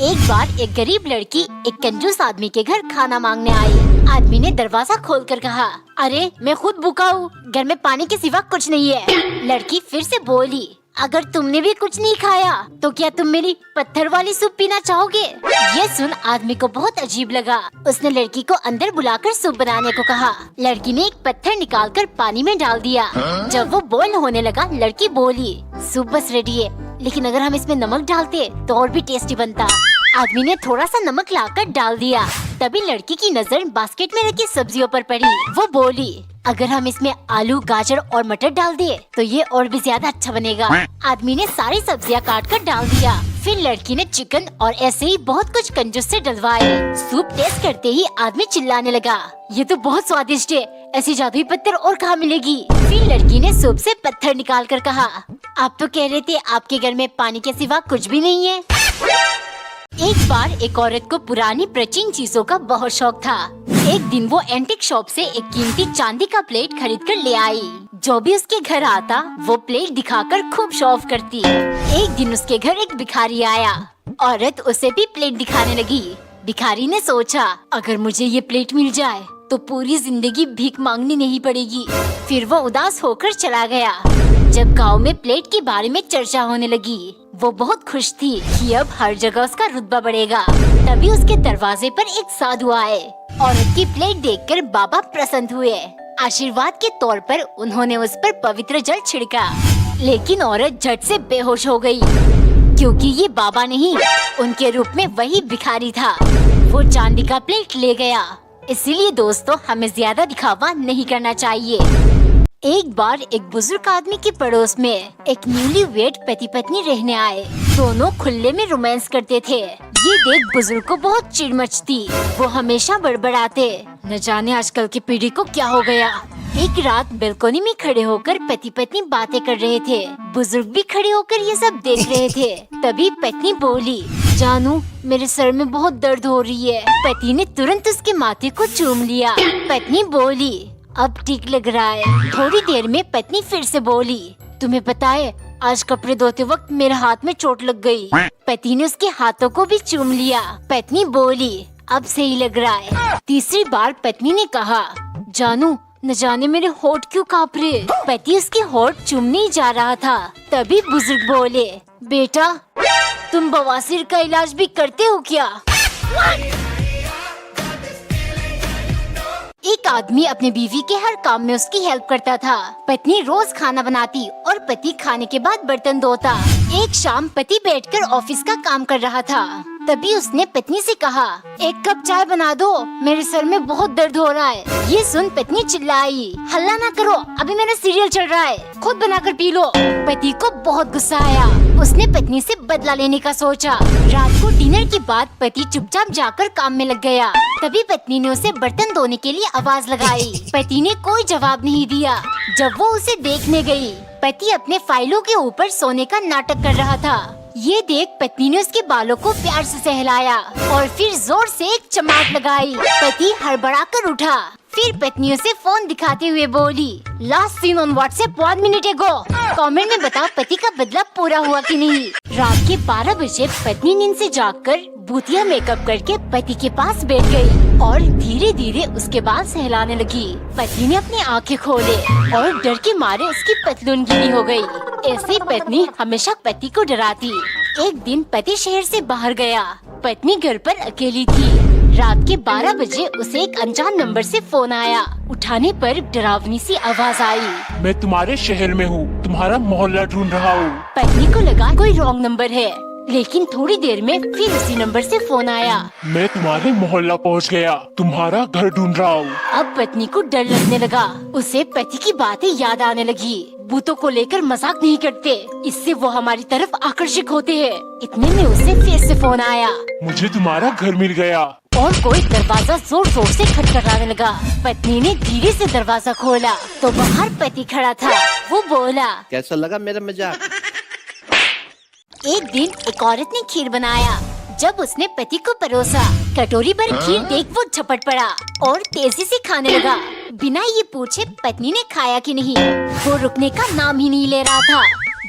एक बार एक गरीब लड़की एक कंजूस आदमी के घर खाना मांगने आई। आदमी ने दरवाजा खोलकर कहा, अरे मैं खुद भूखा हूँ, घर में पानी के सिवा कुछ नहीं है। लड़की फिर से बोली, अगर तुमने भी कुछ नहीं खाया तो क्या तुम मेरी पत्थर वाली सूप पीना चाहोगे? ये सुन आदमी को बहुत अजीब लगा। उसने लड़की को अंदर बुलाकर सूप बनाने को कहा। लड़की ने एक पत्थर निकालकर पानी में डाल दिया। जब वो बॉयल होने लगा, लड़की बोली, सूप बस रेडी है, लेकिन अगर हम इसमें नमक डालते तो और भी टेस्टी बनता। आदमी ने थोड़ा सा नमक लाकर डाल दिया। तभी लड़की की नजर बास्केट में रखी सब्जियों पर पड़ी। वो बोली, अगर हम इसमें आलू, गाजर और मटर डाल दिए तो ये और भी ज्यादा अच्छा बनेगा। आदमी ने सारी सब्जियां काट कर डाल दिया। फिर लड़की ने चिकन और ऐसे ही बहुत कुछ कंजूस से डलवाए। सूप टेस्ट करते ही आदमी चिल्लाने लगा, ये तो बहुत स्वादिष्ट है, ऐसी जादुई पत्थर और कहाँ मिलेगी? फिर लड़की ने सूप से पत्थर निकाल कर कहा, आप तो कह रहे थे आपके घर में पानी के सिवा कुछ भी नहीं है। एक बार एक औरत को पुरानी प्राचीन चीजों का बहुत शौक था। एक दिन वो एंटीक शॉप से एक कीमती चांदी का प्लेट खरीद कर ले आई। जो भी उसके घर आता वो प्लेट दिखाकर खूब शो ऑफ करती। एक दिन उसके घर एक भिखारी आया। औरत उसे भी प्लेट दिखाने लगी। भिखारी ने सोचा, अगर मुझे ये प्लेट मिल जाए तो पूरी जिंदगी भीख मांगनी नहीं पड़ेगी। फिर वो उदास होकर चला गया। जब गांव में प्लेट के बारे में चर्चा होने लगी, वो बहुत खुश थी कि अब हर जगह उसका रुतबा बढ़ेगा। तभी उसके दरवाजे पर एक साधु आए। औरत की प्लेट देखकर बाबा प्रसन्न हुए। आशीर्वाद के तौर पर उन्होंने उस पर पवित्र जल छिड़का। लेकिन औरत झट से बेहोश हो गई, क्योंकि ये बाबा नहीं, उनके रूप में वही भिखारी था। वो चांदी का प्लेट ले गया। इसीलिए दोस्तों, हमें ज्यादा दिखावा नहीं करना चाहिए। एक बार एक बुजुर्ग आदमी के पड़ोस में एक न्यूली वेड पति पत्नी रहने आए। दोनों खुले में रोमांस करते थे। ये देख बुजुर्ग को बहुत चिढ़ मचती। वो हमेशा बड़बड़ाते, न जाने आजकल की पीढ़ी को क्या हो गया। एक रात बालकनी में खड़े होकर पति पत्नी बातें कर रहे थे। बुजुर्ग भी खड़े होकर ये सब देख रहे थे। तभी पत्नी बोली, जानू मेरे सर में बहुत दर्द हो रही है। पति ने तुरंत उसके माथे को चूम लिया। पत्नी बोली, अब ठीक लग रहा है। थोड़ी देर में पत्नी फिर से बोली, तुम्हें पता है आज कपड़े धोते वक्त मेरे हाथ में चोट लग गई। पति ने उसके हाथों को भी चूम लिया। पत्नी बोली, अब सही लग रहा है। तीसरी बार पत्नी ने कहा, जानू न जाने मेरे होठ क्यों कांप रहे। पति उसके होठ चूमने ही जा रहा था। तभी बुजुर्ग बोले, बेटा तुम बवासीर का इलाज भी करते हो क्या? एक आदमी अपने बीवी के हर काम में उसकी हेल्प करता था। पत्नी रोज खाना बनाती और पति खाने के बाद बर्तन धोता। एक शाम पति बैठकर ऑफिस का काम कर रहा था। तभी उसने पत्नी से कहा, एक कप चाय बना दो, मेरे सर में बहुत दर्द हो रहा है। ये सुन पत्नी चिल्लाई, हल्ला ना करो, अभी मेरा सीरियल चल रहा है, खुद बनाकर पी लो। पति को बहुत गुस्सा आया। उसने पत्नी से बदला लेने का सोचा। रात को डिनर के बाद पति चुपचाप जाकर काम में लग गया। तभी पत्नी ने उसे बर्तन धोने के लिए आवाज लगाई। पति ने कोई जवाब नहीं दिया। जब वो उसे देखने गई, पति अपने फाइलों के ऊपर सोने का नाटक कर रहा था। ये देख पत्नी ने उसके बालों को प्यार से सहलाया और फिर जोर से एक चमाट लगाई। पति हड़बड़ाकर उठा। फिर पत्नी उसे फोन दिखाते हुए बोली, last seen on WhatsApp 1 minute एगो। कमेंट में बताओ पति का बदला पूरा हुआ कि नहीं। रात के 12 बजे पत्नी नींद से जागकर भूतिया मेकअप करके पति के पास बैठ गई और धीरे धीरे उसके बाल सहलाने लगी। पति ने अपनी आंखें खोले और डर के मारे उसकी पतलून गीली हो गई। ऐसी पत्नी हमेशा पति को डराती। एक दिन पति शहर से बाहर गया। पत्नी घर पर अकेली थी। रात के 12 बजे उसे एक अनजान नंबर से फोन आया। उठाने पर डरावनी सी आवाज आई, मैं तुम्हारे शहर में हूँ, तुम्हारा मोहल्ला ढूंढ रहा हूँ। पत्नी को लगा कोई रॉन्ग नंबर है, लेकिन थोड़ी देर में फिर उसी नंबर से फोन आया, मैं तुम्हारे मोहल्ला पहुँच गया, तुम्हारा घर ढूंढ रहा हूँ। अब पत्नी को डर लगने लगा। उसे पति की बातें याद आने लगी। भूतों को लेकर मजाक नहीं करते, इससे वो हमारी तरफ आकर्षित होते हैं। इतने में उसे फिर से फोन आया, मुझे तुम्हारा घर मिल गया। और कोई दरवाजा जोर जोर से खटखटाने लगा। पत्नी ने धीरे से दरवाजा खोला तो बाहर पति खड़ा था। वो बोला, कैसा लगा मेरा मजाक? एक दिन एक औरत ने खीर बनाया। जब उसने पति को परोसा, कटोरी भर खीर देख वो झपट पड़ा और तेजी से खाने लगा। बिना ये पूछे पत्नी ने खाया कि नहीं, वो रुकने का नाम ही नहीं ले रहा था।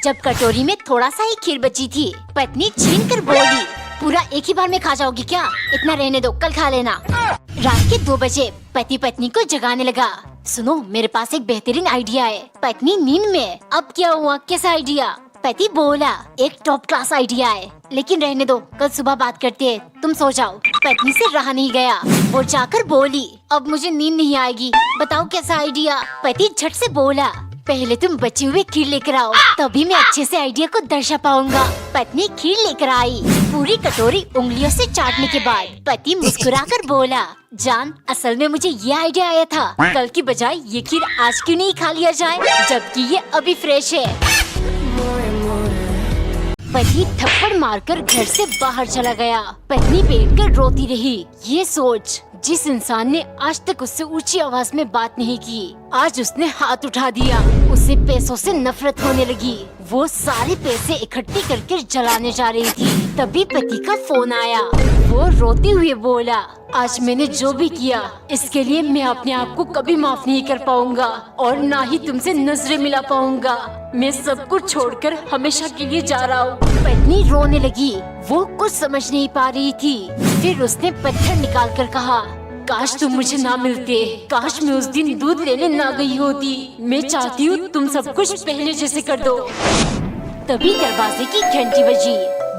जब कटोरी में थोड़ा सा ही खीर बची थी, पत्नी छीन कर बोली, पूरा एक ही बार में खा जाओगी क्या? इतना रहने दो, कल खा लेना। रात के 2 बजे पति पत्नी को जगाने लगा। सुनो, मेरे पास एक बेहतरीन आइडिया है। पत्नी नींद में, अब क्या हुआ, कैसा आइडिया? पति बोला, एक टॉप क्लास आइडिया है, लेकिन रहने दो, कल सुबह बात करते हैं, तुम सो जाओ। पत्नी से रहा नहीं गया, वो जाकर बोली, अब मुझे नींद नहीं आएगी, बताओ कैसा आइडिया? पति झट से बोला, पहले तुम बचे हुए खीर लेकर आओ, तभी मैं अच्छे से आइडिया को दर्शा पाऊंगा। पत्नी खीर लेकर आई। पूरी कटोरी उंगलियों से चाटने के बाद पति मुस्कुराकर बोला, जान, असल में मुझे ये आइडिया आया था, कल की बजाय ये खीर आज क्यों नहीं खा लिया जाए, जबकि ये अभी फ्रेश है। पति थप्पड़ मारकर घर से बाहर चला गया। पत्नी बैठकर रोती रही। ये सोच, जिस इंसान ने आज तक उससे ऊंची आवाज में बात नहीं की, आज उसने हाथ उठा दिया। उसे पैसों से नफरत होने लगी। वो सारे पैसे इकट्ठे करके जलाने जा रही थी, तभी पति का फोन आया। वो रोते हुए बोला, आज मैंने जो भी किया, इसके लिए मैं अपने आप को कभी माफ नहीं कर पाऊंगा और ना ही तुमसे नजरें मिला पाऊंगा। मैं सब कुछ छोड़कर हमेशा के लिए जा रहा हूँ। पत्नी रोने लगी। वो कुछ समझ नहीं पा रही थी। फिर उसने पत्थर निकाल कर कहा, काश तुम मुझे ना मिलते, काश मैं उस दिन दूध लेने ना गई होती। मैं चाहती हूँ तुम सब कुछ पहले जैसे कर दो। तभी दरवाजे की घंटी बजी।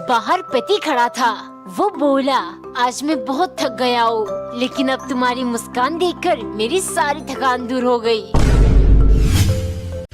बाहर पति खड़ा था। वो बोला, आज मैं बहुत थक गया हूँ, लेकिन अब तुम्हारी मुस्कान देखकर मेरी सारी थकान दूर हो गई।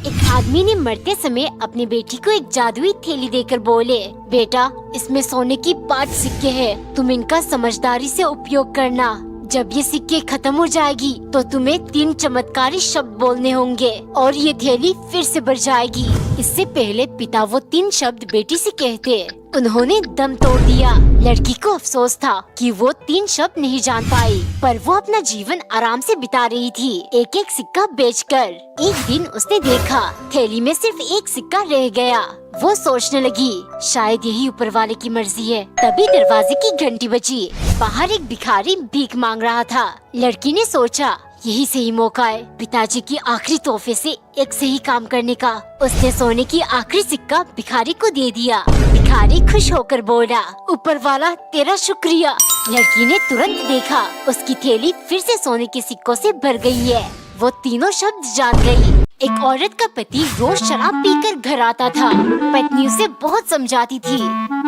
एक आदमी ने मरते समय अपनी बेटी को एक जादुई थैली देकर बोले, बेटा, इसमें सोने की 5 सिक्के हैं, तुम इनका समझदारी से उपयोग करना। जब ये सिक्के खत्म हो जाएगी तो तुम्हें 3 चमत्कारी शब्द बोलने होंगे और ये थैली फिर से भर जाएगी। इससे पहले पिता वो 3 शब्द बेटी से कहते, उन्होंने दम तोड़ दिया। लड़की को अफसोस था कि वो 3 शब्द नहीं जान पाई, पर वो अपना जीवन आराम से बिता रही थी, एक एक सिक्का बेचकर। एक दिन उसने देखा थैली में सिर्फ 1 सिक्का रह गया। वो सोचने लगी, शायद यही ऊपर वाले की मर्जी है। तभी दरवाजे की घंटी बजी। बाहर एक भिखारी भीख मांग रहा था। लड़की ने सोचा, यही सही मौका है पिताजी की आखिरी तोहफे से एक सही काम करने का। उसने सोने की आखिरी सिक्का भिखारी को दे दिया। भिखारी खुश होकर बोला, ऊपर वाला तेरा शुक्रिया। लड़की ने तुरंत देखा, उसकी थैली फिर से सोने के सिक्कों से भर गई है। वो तीनों शब्द जान गई। एक औरत का पति रोज शराब पीकर घर आता था। पत्नी उसे बहुत समझाती थी,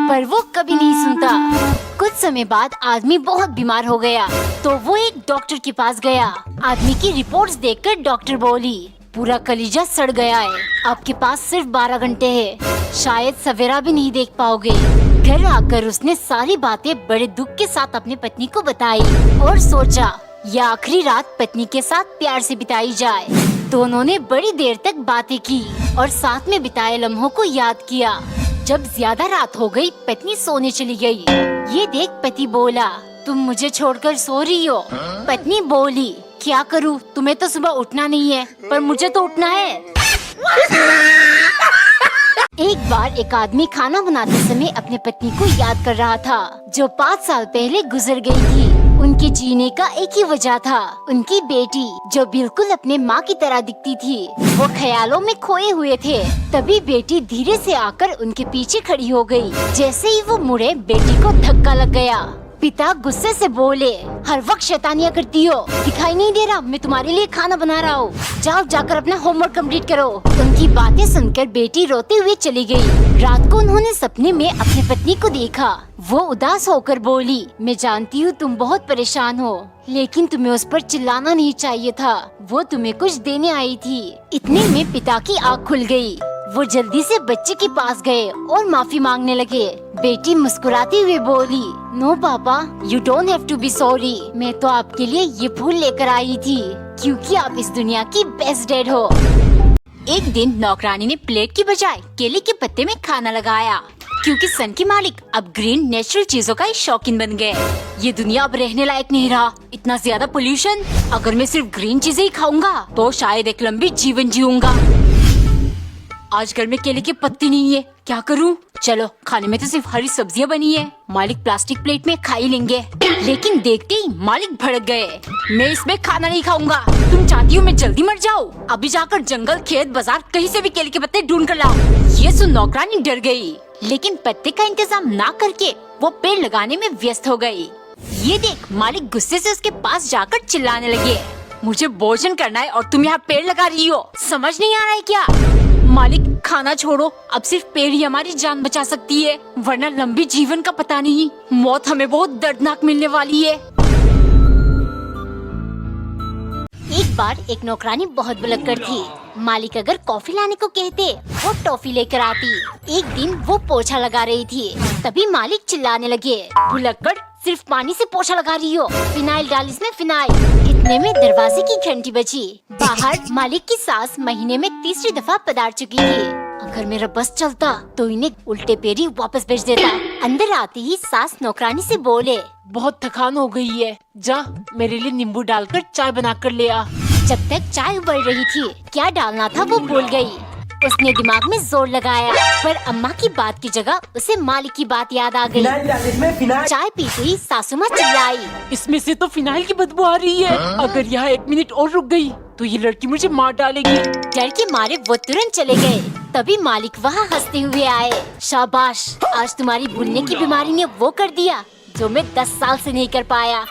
पर वो कभी नहीं सुनता। कुछ समय बाद आदमी बहुत बीमार हो गया, तो वो एक डॉक्टर के पास गया। आदमी की रिपोर्ट्स देखकर डॉक्टर बोली, पूरा कलीजा सड़ गया है, आपके पास सिर्फ 12 घंटे हैं, शायद सवेरा भी नहीं देख पाओगे। घर आकर उसने सारी बातें बड़े दुख के साथ अपनी पत्नी को बताई और सोचा, यह आखिरी रात पत्नी के साथ प्यार से बिताई जाए। दोनों ने बड़ी देर तक बातें की और साथ में बिताए लम्हों को याद किया। जब ज्यादा रात हो गई, पत्नी सोने चली गई। ये देख पति बोला, तुम मुझे छोड़कर सो रही हो। पत्नी बोली, क्या करूँ, तुम्हें तो सुबह उठना नहीं है, पर मुझे तो उठना है। एक बार एक आदमी खाना बनाते समय अपने पत्नी को याद कर रहा था, जो 5 साल पहले गुजर गई थी। उनके जीने का एक ही वजह था, उनकी बेटी, जो बिल्कुल अपने माँ की तरह दिखती थी। वो ख्यालों में खोए हुए थे। तभी बेटी धीरे से आकर उनके पीछे खड़ी हो गई। जैसे ही वो मुड़े, बेटी को धक्का लग गया। पिता गुस्से से बोले, हर वक्त शैतानियाँ करती हो, दिखाई नहीं दे रहा मैं तुम्हारे लिए खाना बना रहा हूँ, जाओ जाकर अपना होमवर्क कंप्लीट करो। उनकी बातें सुनकर बेटी रोते हुए चली गई। रात को उन्होंने सपने में अपनी पत्नी को देखा। वो उदास होकर बोली, मैं जानती हूँ तुम बहुत परेशान हो, लेकिन तुम्हें उस पर चिल्लाना नहीं चाहिए था, वो तुम्हें कुछ देने आई थी। इतने में पिता की आँख खुल गई। वो जल्दी से बच्चे के पास गए और माफी मांगने लगे। बेटी मुस्कुराते हुए बोली, no papa, you don't have to be sorry. मैं तो आपके लिए ये फूल लेकर आई थी, क्योंकि आप इस दुनिया की बेस्ट डैड हो। एक दिन नौकरानी ने प्लेट की बजाय केले के पत्ते में खाना लगाया, क्योंकि सन के मालिक अब ग्रीन नेचुरल चीजों का शौकीन बन गए। ये दुनिया अब रहने लायक नहीं रहा, इतना ज्यादा पोल्यूशन। अगर मैं सिर्फ ग्रीन चीजें ही खाऊंगा तो शायद एक लंबी जीवन जीऊंगा। आज घर में केले के पत्ते नहीं है, क्या करूं? चलो, खाने में तो सिर्फ हरी सब्जियां बनी है, मालिक प्लास्टिक प्लेट में खा ही लेंगे। लेकिन देखते ही मालिक भड़क गए, मैं इसमें खाना नहीं खाऊंगा। तुम चाहती हो मैं जल्दी मर जाऊं? अभी जाकर जंगल, खेत, बाजार कहीं से भी केले के पत्ते ढूंढ कर लाओ। ये सुन नौकरानी डर गई। लेकिन पत्ते का इंतजाम ना करके वो पेड़ लगाने में व्यस्त हो गई। ये देख मालिक गुस्से से उसके पास जाकर चिल्लाने लगे, मुझे भोजन करना है और तुम यहाँ पेड़ लगा रही हो, समझ नहीं आ रहा है क्या? मालिक खाना छोड़ो, अब सिर्फ पेड़ ही हमारी जान बचा सकती है, वरना लंबी जीवन का पता नहीं, मौत हमें बहुत दर्दनाक मिलने वाली है। एक बार एक नौकरानी बहुत भुलक्कड़ थी। मालिक अगर कॉफी लाने को कहते वो टॉफी लेकर आती। एक दिन वो पोछा लगा रही थी, तभी मालिक चिल्लाने लगे, भुलक्कड़ सिर्फ पानी से पोछा लगा रही हो, फिनाइल डाल इसमें फिनाइल। इतने में दरवाजे की घंटी बजी। बाहर मालिक की सास महीने में तीसरी दफा पधार चुकी थी। अगर मेरा बस चलता तो इन्हें उल्टे पैरी वापस भेज देता। अंदर आते ही सास नौकरानी से बोले, बहुत थकान हो गई है, जा मेरे लिए नींबू डालकर चाय बना कर ले आ। जब तक चाय उबल रही थी क्या डालना था वो भूल गई। उसने दिमाग में जोर लगाया, पर अम्मा की बात की जगह उसे मालिक की बात याद आ गई। चाय पीते ही सासू माँ चिल्लाई, इसमें से तो फिनाइल की बदबू आ रही है, अगर यहाँ 1 मिनट और रुक गई तो ये लड़की मुझे मार डालेगी। डर के मारे वो तुरंत चले गए। तभी मालिक वहाँ हंसते हुए आए, शाबाश, आज तुम्हारी भूलने की बीमारी ने वो कर दिया जो मैं 10 साल से नहीं कर पाया।